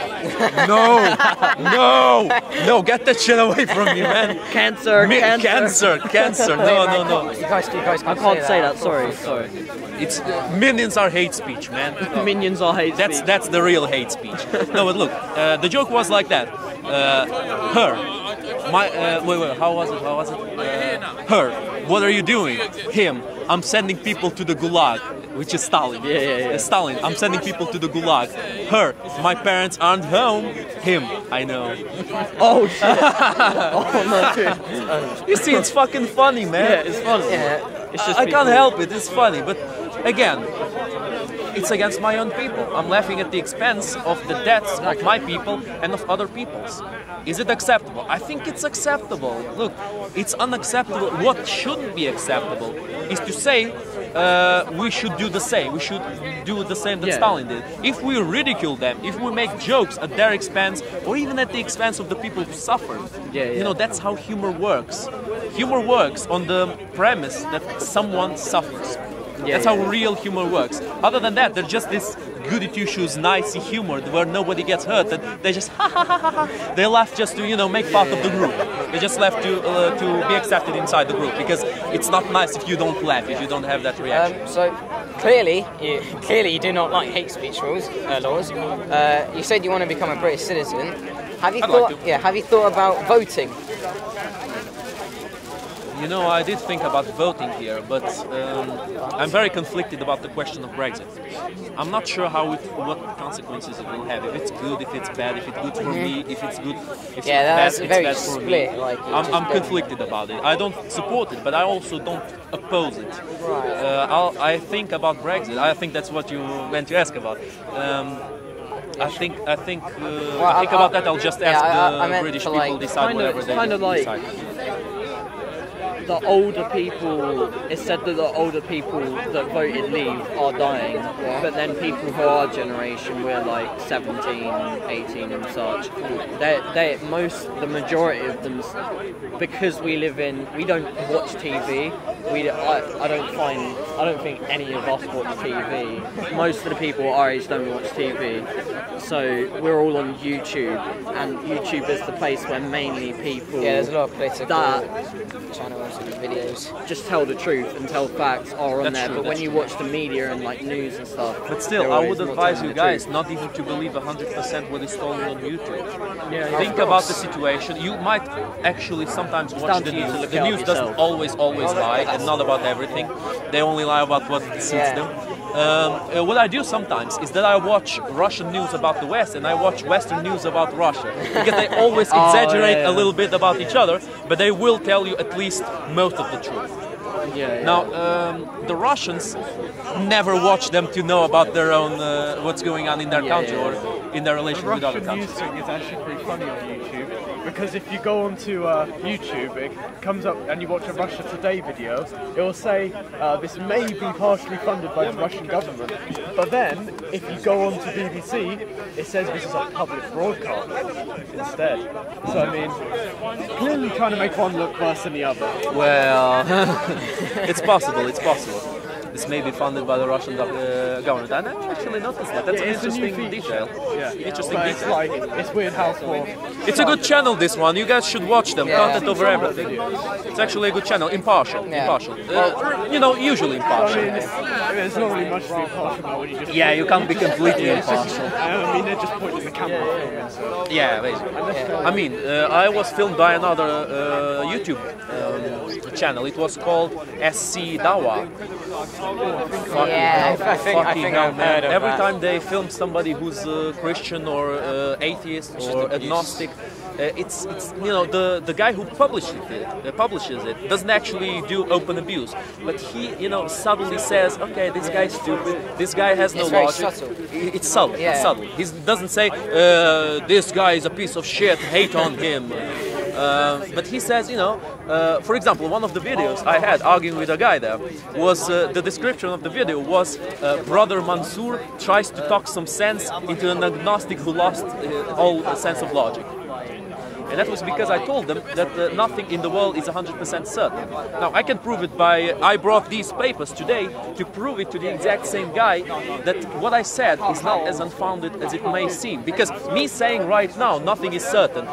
No, get that shit away from me, man. Cancer. No. No. You guys I can't say that. Sorry. It's minions are hate speech, man. Minions are hate speech. That's the real hate speech. No, but look, the joke was like that. Her, wait, how was it? Her, what are you doing? Him, I'm sending people to the gulag. Which is Stalin. Yeah. Stalin, I'm sending people to the gulag. Her, my parents aren't home. Him, I know. Oh shit! Oh no, dude. You see, it's fucking funny, man. Yeah, it's funny. Yeah. It's just I can't help it. It's funny, but again, it's against my own people. I'm laughing at the expense of the deaths of my people and of other people's. Is it acceptable? I think it's acceptable. Look, it's unacceptable. What shouldn't be acceptable is to say we should do the same. We should do the same that Stalin did. If we ridicule them, if we make jokes at their expense, or even at the expense of the people who suffered, you know, that's how humor works. Humor works on the premise that someone suffers. That's how real humor works. Other than that, they're just this goody two-shoes, nicey humor where nobody gets hurt. And they just they laugh just to, you know, make part of the group. They just laugh to be accepted inside the group, because it's not nice if you don't laugh, if you don't have that reaction. So clearly you do not like hate speech laws. You said you want to become a British citizen. Have you thought? Yeah. Have you thought about voting? You know, I did think about voting here, but I'm very conflicted about the question of Brexit. I'm not sure what consequences it will have. If it's good, if it's bad, if it's good for me, if it's good, if it's bad, it's very bad for split. me. Like, I'm conflicted about it. I don't support it, but I also don't oppose it. I think about Brexit. I think that's what you went to ask about. I think about that. I'll just ask the British people decide whatever they decide. The older people, it's said that the older people that voted leave are dying, but then people who are our generation, we're like 17, 18 and such, the majority of them, because we don't watch TV, I don't think any of us watch TV. Most of the people our age don't watch TV, so we're all on YouTube, and YouTube is the place where mainly people there's a lot of political channels and videos just tell the truth and tell facts are on there. But when you watch the media and like news and stuff, but still, I would advise you guys not even to believe 100% what is told on YouTube. Think about the situation. You might actually sometimes watch the news. The news doesn't always lie, and not about everything. They only lie about what suits them. What I do sometimes is that I watch Russian news about the West and I watch Western news about Russia, because they always exaggerate a little bit about each other, but they will tell you at least most of the truth. Now, the Russians never watch them to know about their own what's going on in their country or in their relation with other countries. The Russian news thing is actually pretty funny on YouTube, because if you go onto YouTube, it comes up and you watch a Russia Today video, it will say this may be partially funded by the Russian government, but then if you go onto BBC, it says this is a public broadcast instead. So I mean, clearly trying to make one look worse than the other. Well, it's possible. This may be funded by the Russian government. I never actually noticed that. That's an interesting detail. Interesting detail. It's weird how it's a good channel, this one. You guys should watch them. Content over everything. It's actually a good channel. Impartial. You know, usually impartial. There's not really much to be impartial about when you just... You can't be completely impartial. I mean, they're just pointing the camera filming, so... Yeah, basically. I mean, I was filmed by another YouTube channel. It was called SC Dawa. Yeah, I think I've heard of Every that. time they film somebody who's Christian or atheist or agnostic, it's you know the guy who publishes it doesn't actually do open abuse, but he subtly says, okay, this guy's stupid, this guy has no very logic. subtle. It's subtle. Yeah. It's subtle. He doesn't say this guy is a piece of shit, hate on him. But he says, for example, one of the videos I had arguing with a guy there was the description of the video was Brother Mansour tries to talk some sense into an agnostic who lost all sense of logic. And that was because I told them that nothing in the world is 100% certain. Now, I can prove it by, I brought these papers today to prove it to the exact same guy that what I said is not as unfounded as it may seem. Because me saying right now nothing is certain,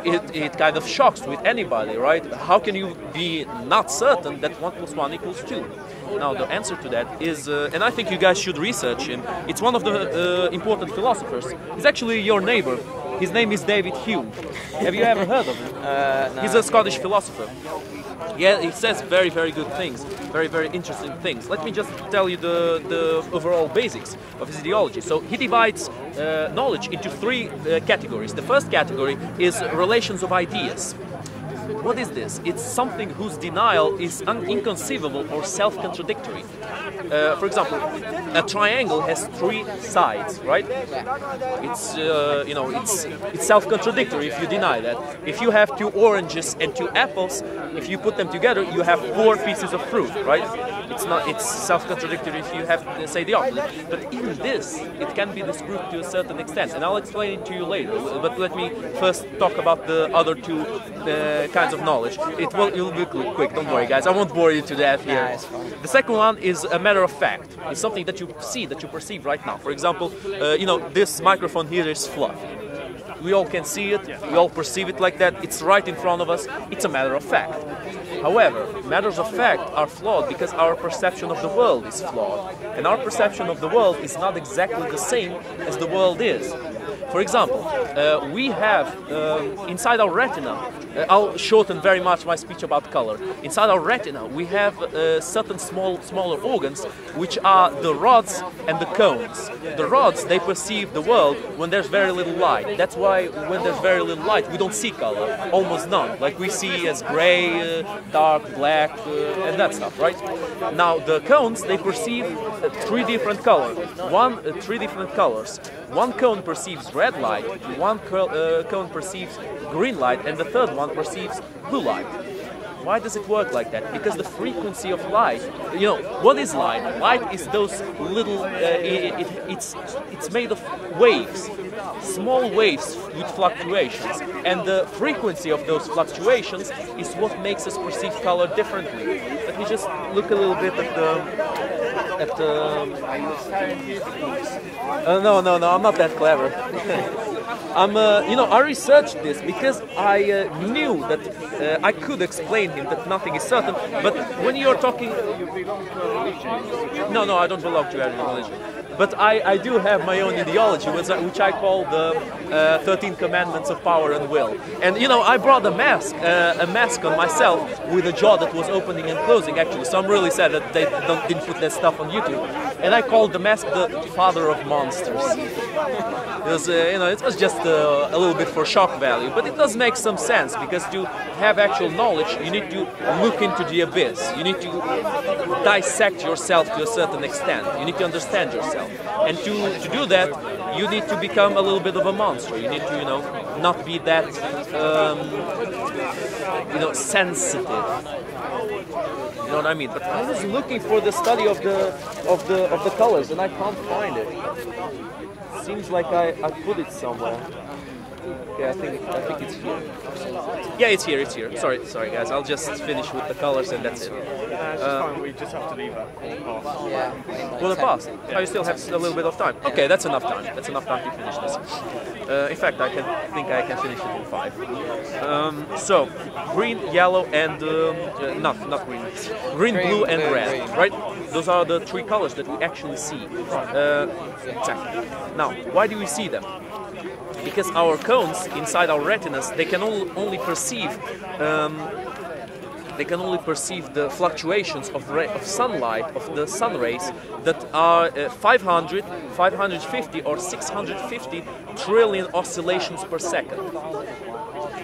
it kind of shocks with anybody, right? How can you be not certain that 1 + 1 = 2? Now, the answer to that is, and I think you guys should research him, it's one of the important philosophers. He's actually your neighbor. His name is David Hume. Have you ever heard of him? No. He's a Scottish philosopher. Yeah, he says very, very good things, very, very interesting things. Let me just tell you the overall basics of his ideology. So he divides knowledge into 3 categories. The first category is relations of ideas. What is this? It's something whose denial is inconceivable or self-contradictory. For example, a triangle has 3 sides, right? It's it's self-contradictory if you deny that. If you have 2 oranges and 2 apples, if you put them together, you have 4 pieces of fruit, right? It's self-contradictory if you have say the opposite. But even this, it can be disproved to a certain extent, and I'll explain it to you later. But let me first talk about the other 2 kinds of knowledge. It'll be quick, don't worry guys, I won't bore you to death here. Nah, it's fine. The second one is a matter of fact. It's something that you see, that you perceive right now. For example, this microphone here is fluffy. We all can see it, we all perceive it like that, it's right in front of us, it's a matter of fact. However, matters of fact are flawed because our perception of the world is flawed. And our perception of the world is not exactly the same as the world is. For example, we have inside our retina, I'll shorten very much my speech about color. Inside our retina, we have certain smaller organs, which are the rods and the cones. The rods, they perceive the world when there's very little light. That's why when there's very little light, we don't see color, almost none. Like we see as gray, dark, black, and that stuff, right? Now, the cones, they perceive 3 different colors. 3 different colors. One cone perceives red light, one cone perceives green light, and the third one perceives blue light. Why does it work like that? Because the frequency of light, what is light? Light is those little, it's made of waves, small waves with fluctuations, and the frequency of those fluctuations is what makes us perceive color differently. Let me just look a little bit at the no, I'm not that clever. I researched this because I knew that I could explain him that nothing is certain. But when you're talking, no, I don't belong to any religion. But I do have my own ideology, which I call the 13 Commandments of Power and Will. And I brought a mask on myself with a jaw that was opening and closing actually. So I'm really sad that they didn't put that stuff on YouTube. And I called the mask the Father of Monsters. Because it was just a little bit for shock value, but it does make some sense because to have actual knowledge, you need to look into the abyss. You need to dissect yourself to a certain extent. You need to understand yourself. And to do that, you need to become a little bit of a monster. You need to, not be that, sensitive. You know what I mean? But I was looking for the study of the colors, and I can't find it. Seems like I put it somewhere. Okay, I think it's here. Yeah, it's here. Sorry guys, I'll just finish with the colors and that's it. It's fine, we just have to leave that. Yeah. Will it pass? Oh, you still have a little bit of time. Okay, that's enough time. That's enough time to finish this. In fact, I think I can finish it in 5. So, green, yellow, and not green. Green, blue, and red. Right? Those are the 3 colors that we actually see. Exactly. Now, why do we see them? Because our cones inside our retinas, they can only perceive they can only perceive the fluctuations of sunlight, of the sun rays that are 500, 550 or 650 trillion oscillations per second.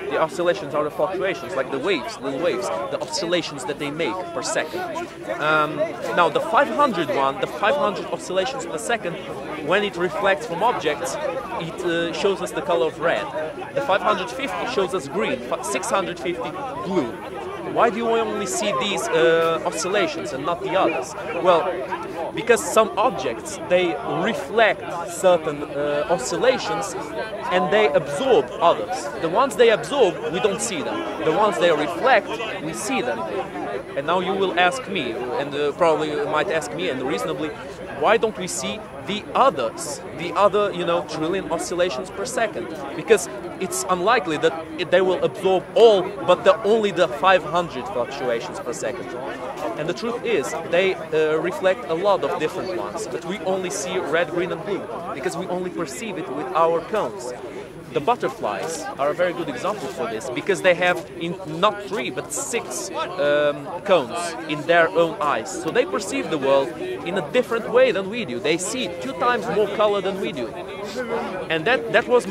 The oscillations are the fluctuations, like the waves, little waves, the oscillations that they make per second. Now the 500 one, the 500 oscillations per second, when it reflects from objects, it shows us the color of red. The 550 shows us green, 650 blue. Why do you only see these oscillations and not the others? Well, because some objects, they reflect certain oscillations and they absorb others. The ones they absorb, we don't see them. The ones they reflect, we see them. And now you will ask me, and probably you might ask me, and reasonably, why don't we see the others, the other, trillion oscillations per second? Because it's unlikely that they will absorb all, but only the 500 fluctuations per second. And the truth is, they reflect a lot of different ones, but we only see red, green and blue, because we only perceive it with our cones. The butterflies are a very good example for this, because they have not 3 but 6 cones in their own eyes. So they perceive the world in a different way than we do. They see 2 times more color than we do. And that was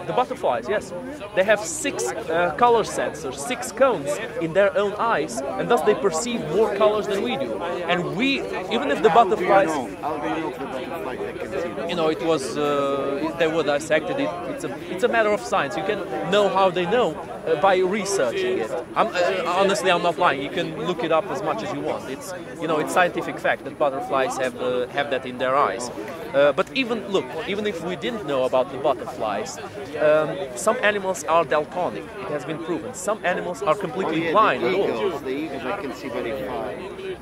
the butterflies, yes. They have 6 color sensors, 6 cones in their own eyes, and thus they perceive more colors than we do. And we, even if the butterflies... How do you know if the butterfly they can see them? It was, they were dissected. It's a matter of science. You can know how they know by researching it. Honestly, I'm not lying. You can look it up as much as you want. It's scientific fact that butterflies have that in their eyes. But even if we didn't know about the butterflies, some animals are daltonic. It has been proven. Some animals are completely blind at all. The eagles, they can see very far.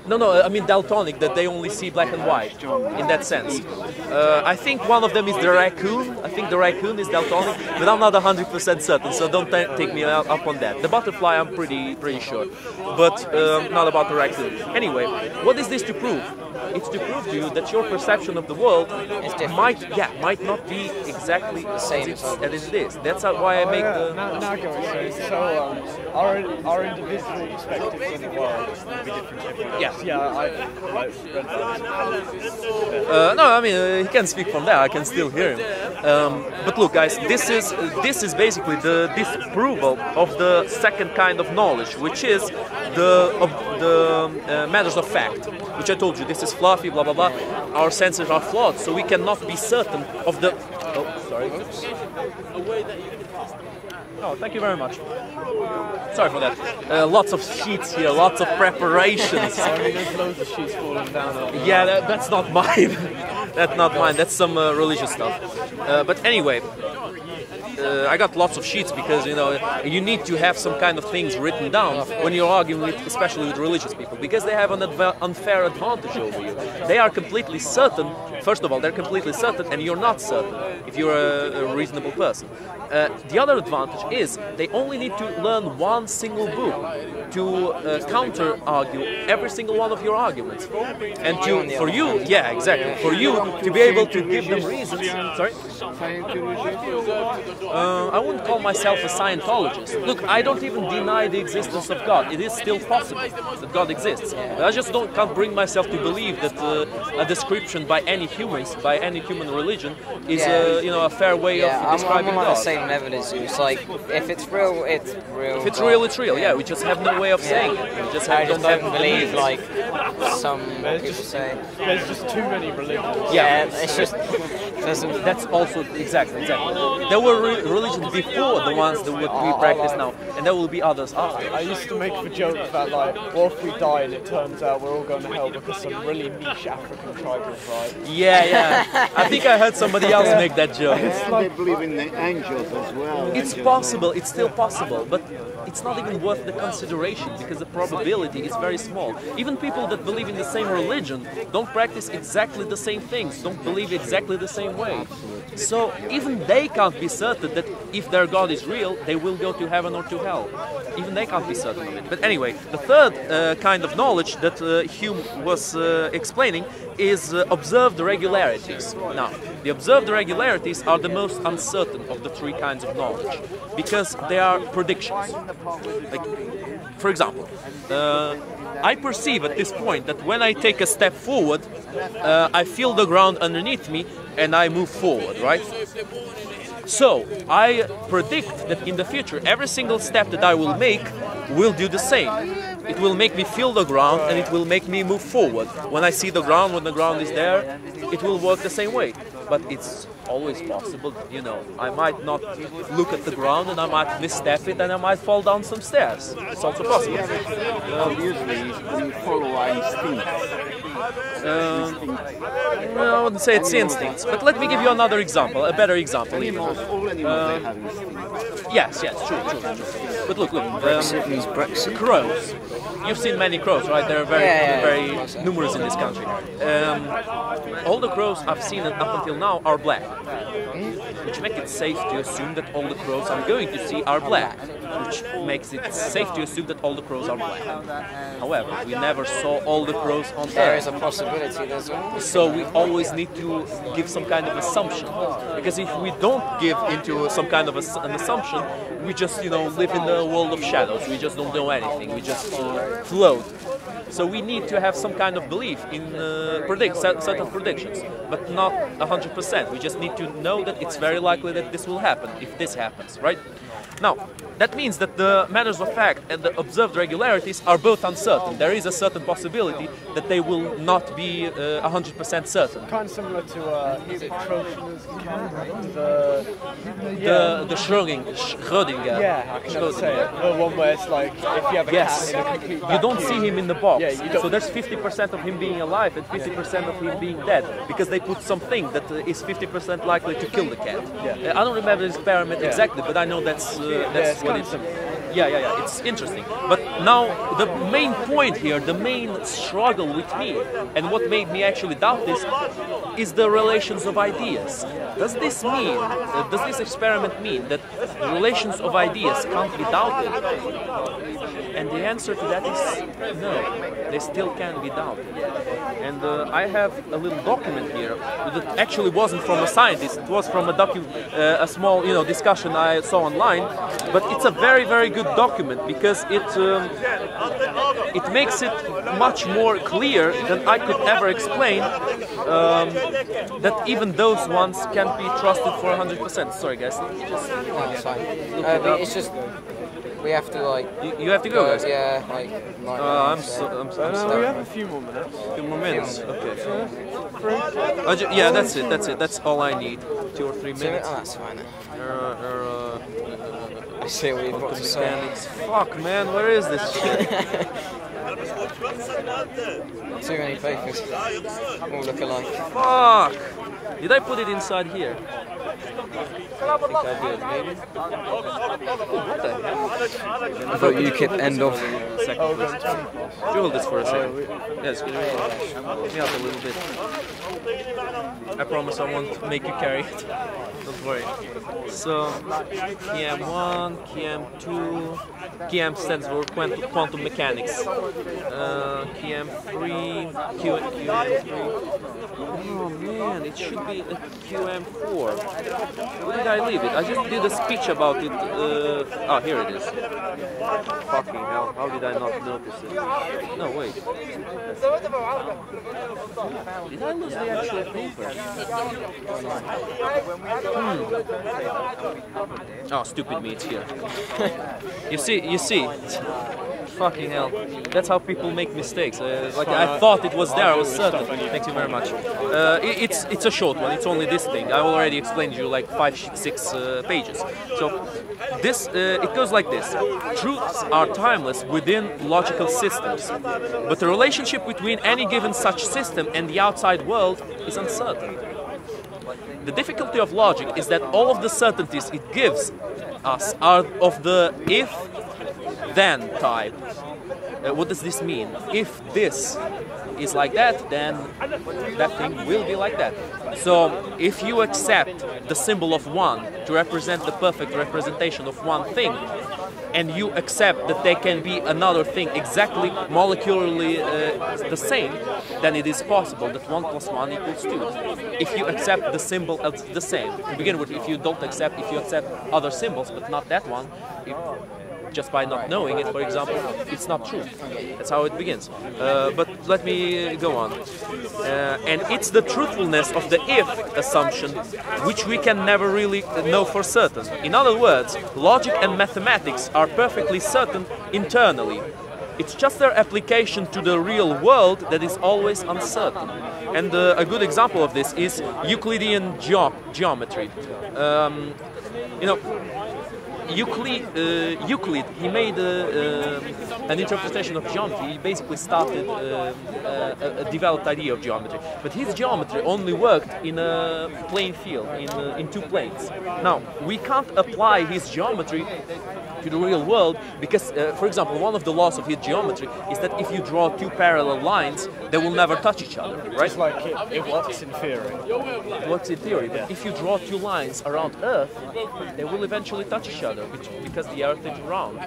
No, I mean daltonic, that they only see black and white, in that sense. I think one of them is the raccoon. I think the raccoon is daltonic, but I'm not 100% certain, so don't take me up on that. The butterfly, I'm pretty sure, but not about the raccoon. Anyway, what is this to prove? It's to prove to you that your perception of the world might not be exactly the same as it is. That's why I make the... Now going, so our individual perspectives on the world will be different. No, I mean, he can speak from there. I can still hear him. But look, guys, this is basically the disapproval of the second kind of knowledge, which is the matters of fact, which I told you. This is fluffy, blah blah blah. Our senses are flawed, so we cannot be certain of the... Oh, sorry. Oops. Oh, thank you very much. Sorry for that. Lots of sheets here, lots of preparations. There's loads of sheets falling down. Yeah, that's not mine. That's not mine. That's some religious stuff. But anyway, I got lots of sheets because you need to have some kind of things written down when you're arguing with, especially with religious people, because they have an unfair advantage over you. They are completely certain. First of all, they're completely certain, and you're not certain if you're a reasonable person. The other advantage is they only need to learn one single book to counter-argue every single one of your arguments. And for you to be able to give them reasons. Sorry? I wouldn't call myself a Scientologist. Look, I don't even deny the existence of God. It is still possible that God exists. But I just can't bring myself to believe that a description by any humans, by any human religion, is a fair way of describing God. I'm on the same level as you. It's like, if it's real, it's real. If it's real, it's real. Yeah, we just have no way of saying it. We just don't believe like some people say. There's just too many religions. Yeah, it's just... That's also exactly. There were religions before the ones that we practice now, and there will be others after. I used to make the joke that what if we die and it turns out we're all going to hell because some really niche African tribe was right? Yeah. I think I heard somebody else make that joke. They believe in the angels as well. It's possible. It's still possible, but it's not even worth the consideration because the probability is very small. Even people that believe in the same religion don't practice exactly the same things, don't believe exactly the same way. So even they can't be certain that if their God is real, they will go to heaven or to hell. Even they can't be certain of it. But anyway, the third kind of knowledge that Hume was explaining is observed regularities. Now, the observed regularities are the most uncertain of the three kinds of knowledge because they are predictions. Like, for example, I perceive at this point that when I take a step forward, I feel the ground underneath me and I move forward, right? So I predict that in the future, every single step that I will make will do the same. It will make me feel the ground and it will make me move forward. When I see the ground, when the ground is there, it will work the same way. But it's always possible, you know, I might not look at the ground and I might misstep it and I might fall down some stairs. It's also possible. Usually we follow our instincts. I wouldn't say it's instincts, but let me give you another example, a better example even. All animals they have instincts. Yes, true. But look, Brexit means Brexit. crows. You've seen many crows, right? They're very numerous in this country. All the crows I've seen up until now are black, which makes it safe to assume that all the crows I'm going to see are black, which makes it safe to assume that all the crows are black. However, we never saw all the crows on There Earth. is a possibility. There's always So we always need to give some kind of assumption, because if we don't give into some kind of an assumption, we just, you know, live in the world of shadows. We just don't know anything. We just float. So we need to have some kind of belief in certain predictions, but not 100%. We just need to know that it's very likely that this will happen if this happens, right? Now, that means that the matters of fact and the observed regularities are both uncertain. There is a certain possibility that they will not be 100% certain. Kind of similar to is it Trojan's cat? The Schrödinger. Yeah, I can never say it. The one where it's like if you have a Yes, cat in a complete you don't vacuum. see him in the box. Yeah, you don't. So there's 50% of him being alive and 50% of him being dead, because they put something that is 50% likely to kill the cat. Yeah. I don't remember the experiment exactly, but I know that's it's what kind it of is. Yeah, it's interesting. But now the main point here, the main struggle with me, and what made me actually doubt this, is the relations of ideas. Does this mean, does this experiment mean that relations of ideas can't be doubted? And the answer to that is no, they still can be doubted. And I have a little document here that actually wasn't from a scientist. It was from a small, you know, discussion I saw online. But it's a very, very good document because it makes it much more clear than I could ever explain that even those ones can't be trusted for 100%. Sorry, guys. no, it's fine. But it's just we have to like. You have to go, guys. Yeah, like. I'm We sorry. have a few more minutes. A few more minutes. Okay. Yeah, that's it. That's all I need. 2 or 3 minutes. Oh, that's fine. I see what you've got to say. Mechanics. Fuck, man, where is this shit? Too many papers. All look alike. Fuck! Did I put it inside here? I think I did, maybe. What the hell? I thought UKIP end of. Hold this for a second. Yes, can you help me out a little bit? I promise I won't make you carry it. Don't worry. So, KM1, KM2, KM stands for quantum mechanics. KM3, QM3. Oh man, it should be a QM4. Where did I leave it? I just did a speech about it. Here it is. Fucking hell, how did I not notice it? No, wait. Did I lose the actual paper? Oh, stupid me, it's here. You see. Fucking hell. That's how people make mistakes. Like I thought it was there, I was certain. Thank you very much. It's a short one, it's only this thing. I already explained you like 5-6 pages. So this it goes like this. Truths are timeless within logical systems, but the relationship between any given such system and the outside world is uncertain. The difficulty of logic is that all of the certainties it gives us are of the if-then type. What does this mean? If this is like that, then that thing will be like that. So if you accept the symbol of one to represent the perfect representation of one thing, and you accept that there can be another thing exactly molecularly the same, then it is possible that 1 + 1 = 2. If you accept the symbol as the same, to begin with, if you accept other symbols, but not that one, just by not knowing it, for example, it's not true. That's how it begins. But let me go on. And it's the truthfulness of the if assumption which we can never really know for certain. In other words, logic and mathematics are perfectly certain internally. It's just their application to the real world that is always uncertain. And a good example of this is Euclidean geometry. You know, Euclid, he made an interpretation of geometry. He basically started a developed idea of geometry. But his geometry only worked in a plane field, in two planes. Now, we can't apply his geometry to the real world because, for example, one of the laws of his geometry is that if you draw two parallel lines, they will never touch each other, right? Just like it works in theory. It works in theory, but if you draw two lines around Earth, they will eventually touch each other because the Earth is round.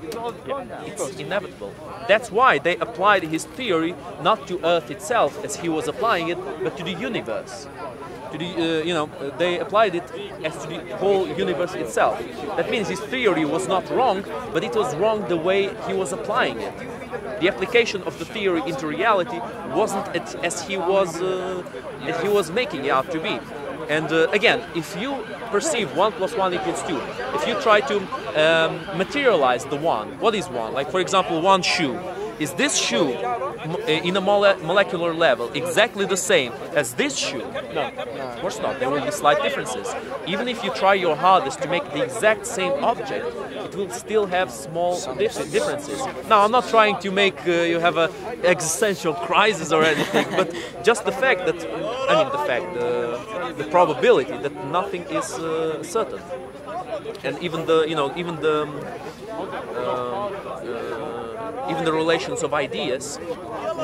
Yeah, it's inevitable. That's why they applied his theory not to Earth itself as he was applying it, but to the universe. To the, they applied it as to the whole universe itself. That means his theory was not wrong, but it was wrong the way he was applying it. The application of the theory into reality wasn't as he was making it out to be. And again, if you perceive 1 + 1 = 2, if you try to materialize the one, what is one? Like, for example, one shoe. Is this shoe in a molecular level exactly the same as this shoe? No, of course not. There will be slight differences. Even if you try your hardest to make the exact same object, it will still have small differences. Now, I'm not trying to make you have an existential crisis or anything, but just the fact that, the probability that nothing is certain, and even the relations of ideas,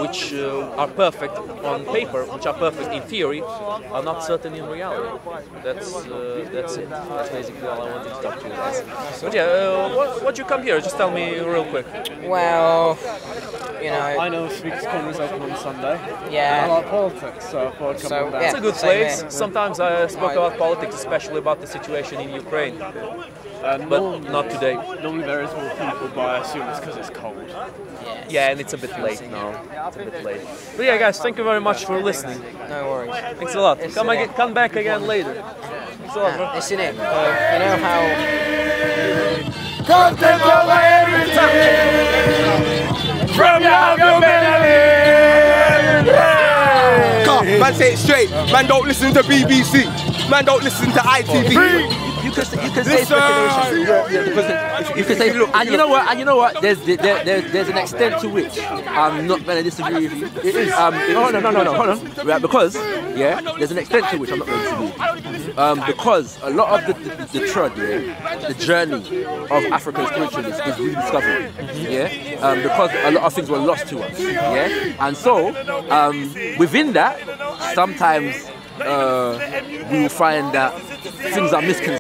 which are perfect on paper, which are perfect in theory, are not certain in reality. That's it. That's basically all I wanted to talk to you guys. But yeah, what'd you come here? Just tell me real quick. Well, I know Speakers Corner is open on Sunday. Yeah. I like politics, so I thought I'd come down. It's a good place. Sometimes I spoke about politics, especially about the situation in Ukraine. But not today. Normally there is more people, but I assume it's because it's cold. Yeah, and it's a bit late now. It's a bit late. But yeah, guys, thank you very much for listening. No worries. Thanks a lot. Come back again later. Thanks a lot, bro. Listen in. You know how... Content over everything from now to Man, say it straight. Man, don't listen to BBC. Man, don't listen to ITV. You can say speculation. Yeah, you can say, look, and you know what? There's an extent to which I'm not going to disagree with you. It is. No, hold on. Right, because there's an extent to which I'm not going to disagree. Because a lot of the trod, the journey of African spiritualism is rediscovery. Because a lot of things were lost to us. And so within that, sometimes we will find that things are misconceived.